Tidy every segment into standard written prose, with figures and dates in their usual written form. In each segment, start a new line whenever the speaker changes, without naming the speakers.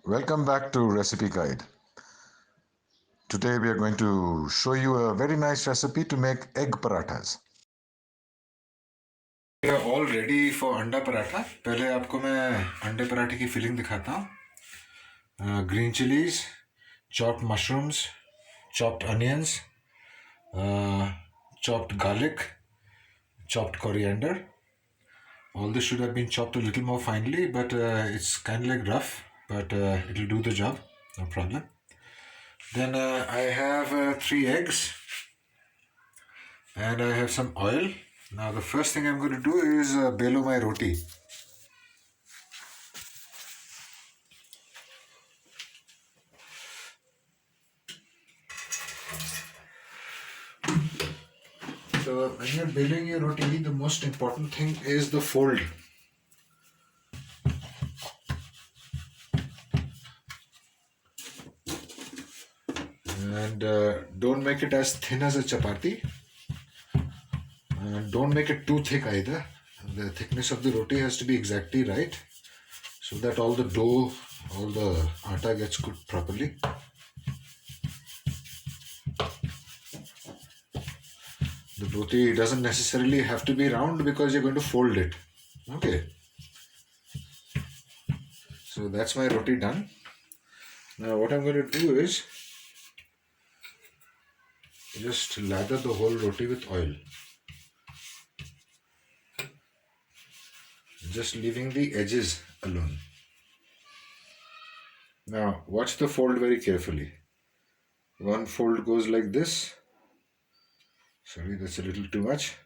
Welcome back to Recipe Guide. Today we are going to show you a very nice recipe to make egg parathas.
We are all ready for अंडा पराठा. पहले आपको मैं अंडे पराठे की filling दिखाता हूँ. Green chilies, chopped mushrooms, chopped onions, chopped garlic, chopped coriander. All this should have been chopped a little more finely, but it's kind of like rough, but it'll do the job, no problem. Then I have 3 eggs and I have some oil. Now the first thing I'm going to do is belo my roti. So when you're baling your roti, the most important thing is the fold. And don't make it as thin as a chapati. Don't make it too thick either. The thickness of the roti has to be exactly right so that all the dough, all the atta gets cooked properly. The roti doesn't necessarily have to be round because you're going to fold it. Okay. So that's my roti done. Now what I'm going to do is just lather the whole roti with oil. Just leaving the edges alone. Now watch the fold very carefully. One fold goes like this. Sorry, that's a little too much.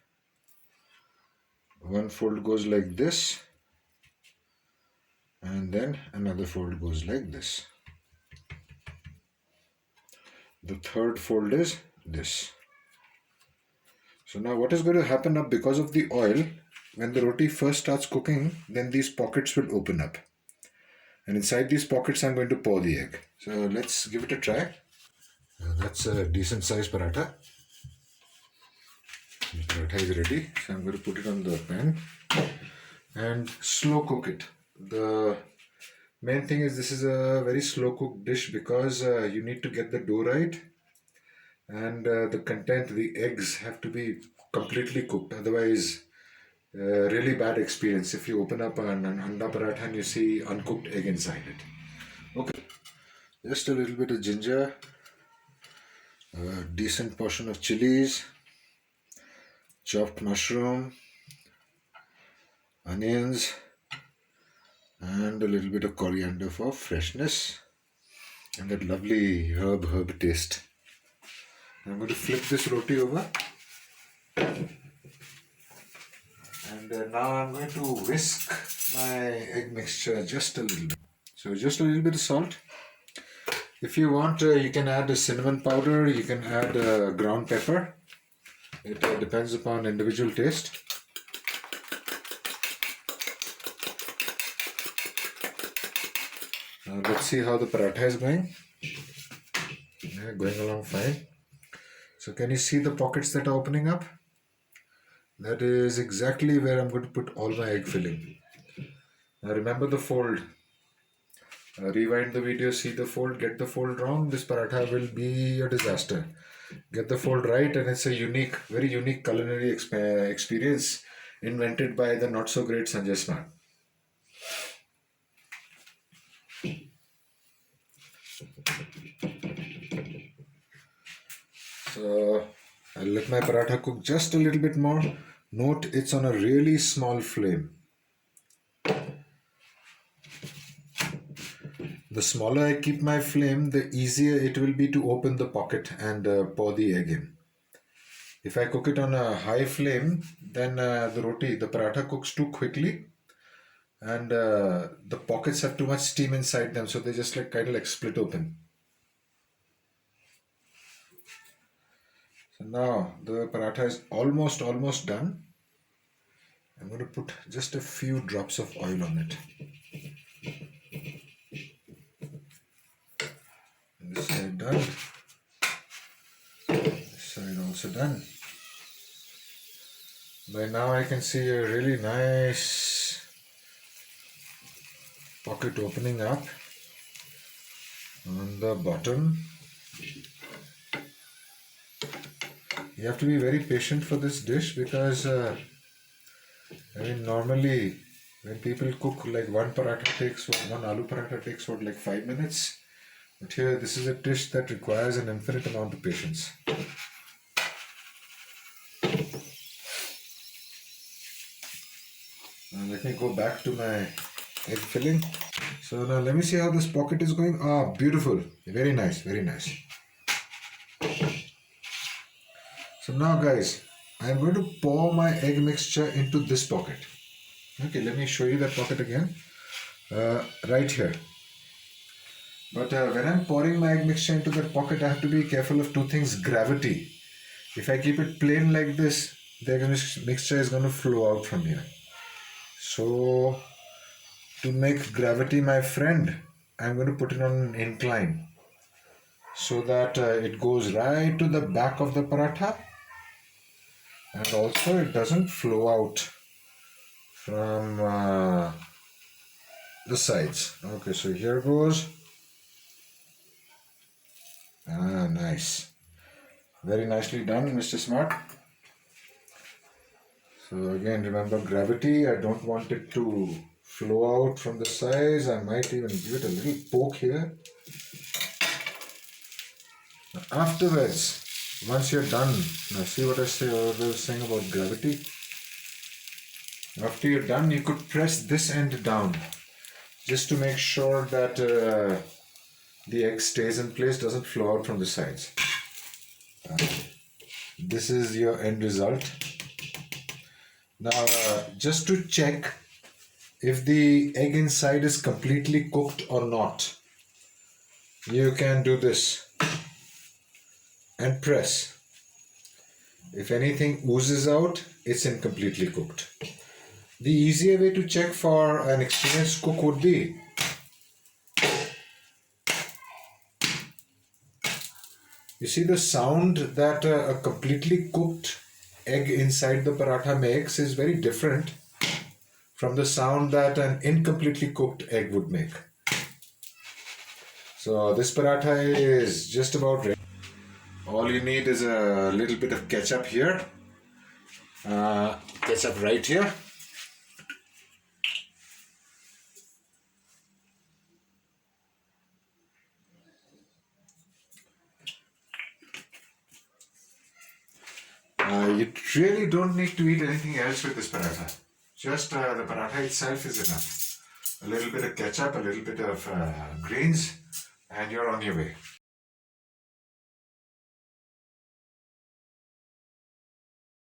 One fold goes like this. And then another fold goes like this. The third fold is this. So now what is going to happen up because of the oil, when the roti first starts cooking, then these pockets will open up. And inside these pockets I'm going to pour the egg. So let's give it a try. That's a decent size paratha. The paratha is ready. So I'm going to put it on the pan and slow cook it. The main thing is this is a very slow cooked dish because you need to get the dough right, and the content, the eggs have to be completely cooked. Otherwise, really bad experience if you open up an anda paratha and you see uncooked egg inside it. Okay, just a little bit of ginger, a decent portion of chilies, chopped mushroom, onions, and a little bit of coriander for freshness and that lovely herb taste. I'm going to flip this roti over, and now I'm going to whisk my egg mixture just a little bit. So just a little bit of salt. If you want, you can add a cinnamon powder, you can add ground pepper. It depends upon individual taste. Now let's see how the paratha is going. Yeah, going along fine. So can you see the pockets that are opening up? That is exactly where I'm going to put all my egg filling. Now remember the fold. Rewind the video, see the fold, get the fold wrong, this paratha will be a disaster. Get the fold right, and it's a unique, very unique culinary experience invented by the not so great Sanjay Smart. So I'll let my paratha cook just a little bit more. Note it's on a really small flame. The smaller I keep my flame, the easier it will be to open the pocket and pour the egg in. If I cook it on a high flame, then the paratha cooks too quickly, and the pockets have too much steam inside them, so they just like kind of like split open. So now the paratha is almost done. I'm going to put just a few drops of oil on it. And this side done. This side also done. By now I can see a really nice pocket opening up. on the bottom. You have to be very patient for this dish because normally when people cook, like one aloo paratha takes like 5 minutes. But here, this is a dish that requires an infinite amount of patience. Now let me go back to my egg filling. So now let me see how this pocket is going. Ah, beautiful. Very nice, very nice. So now guys, I'm going to pour my egg mixture into this pocket. Okay, let me show you that pocket again. Right here. But when I'm pouring my egg mixture into that pocket, I have to be careful of two things. Gravity. If I keep it plain like this, the egg mixture is going to flow out from here. So to make gravity my friend, I'm going to put it on an incline so that it goes right to the back of the paratha, and also it doesn't flow out from the sides. Okay, so here goes. Ah, nice. Very nicely done, Mr. Smart. So again, remember gravity. I don't want it to flow out from the sides. I might even give it a little poke here. Afterwards, once you're done, now see what I was saying about gravity. After you're done, you could press this end down just to make sure that the egg stays in place, doesn't flow out from the sides. This is your end result. Now, just to check if the egg inside is completely cooked or not, you can do this and press. If anything oozes out, it's incompletely cooked. The easier way to check for an experienced cook would be you see the sound that a completely cooked egg inside the paratha makes is very different from the sound that an incompletely cooked egg would make. So this paratha is just about ready. All you need is a little bit of ketchup here, ketchup right here. You really don't need to eat anything else with this paratha. Just the paratha itself is enough. A little bit of ketchup, a little bit of greens, and you're on your way.